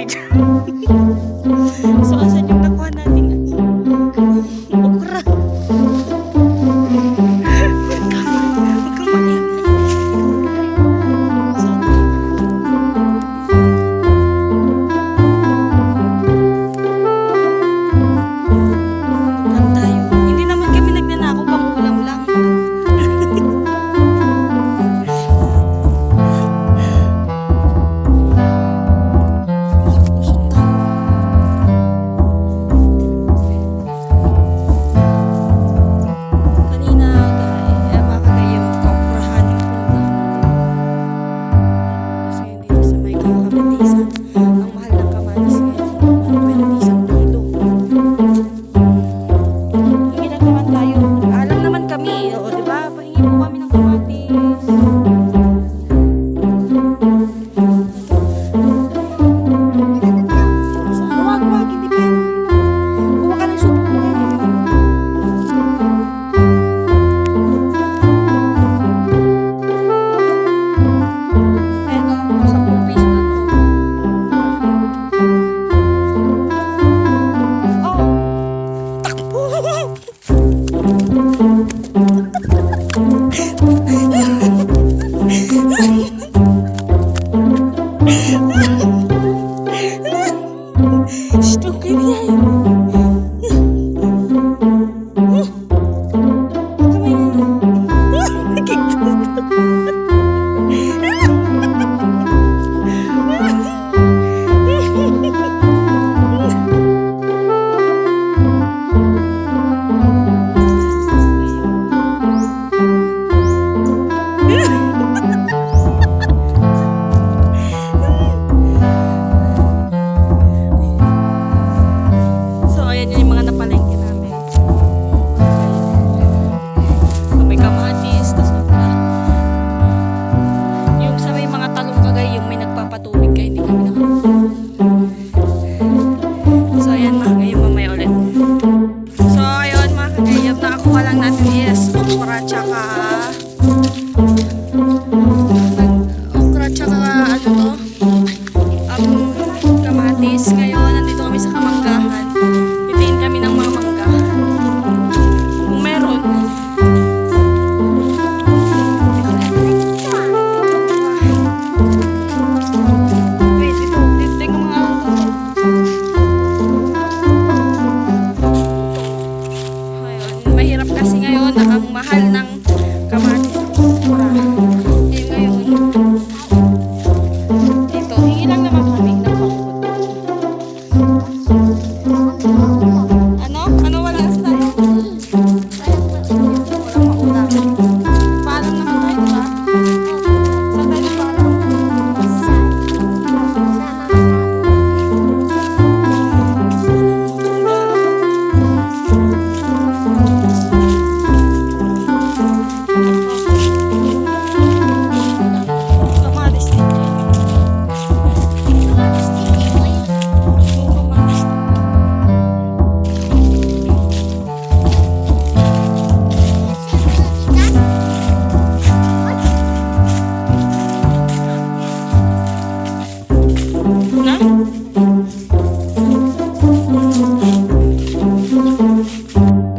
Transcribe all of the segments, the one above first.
So, asan yung nakuha natin? Okra. Huwag kang maingay. Saan? Saan tayo? Hindi naman kami nagnanakaw, pang-ulam lang. Ngayon, nandito kami sa Kamanggahan. Bitiin kami ng mga mangga. Kung meron. Wait, dito. Dito yung mga ayun, mahirap kasi ngayon. Ang mahal ng kamatis. Ngayon. Dito, hingi lang naman kami. Ano wala sa tayo? Walang maulam. Paalam naman tayo, diba? Saan tayo paalam? Kamatis din.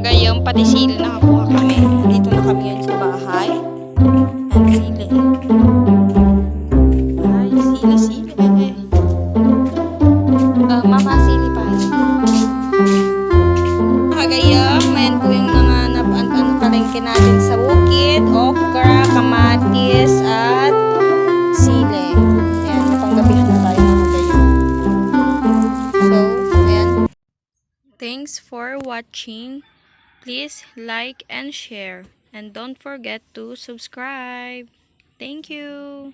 Gayong pati sili nakakuha kami. Dito na kami ngayon sa bahay. Ang sili. Ay, sili. Mama, sili pa. Gayong, mayan po yung nanganap ang palengke natin sa bukid. Okra, kamatis, at sili. Ayan, napanggabihan na tayo mga gayong. So, ayan. Thanks for watching. Please like and share. And don't forget to subscribe. Thank you.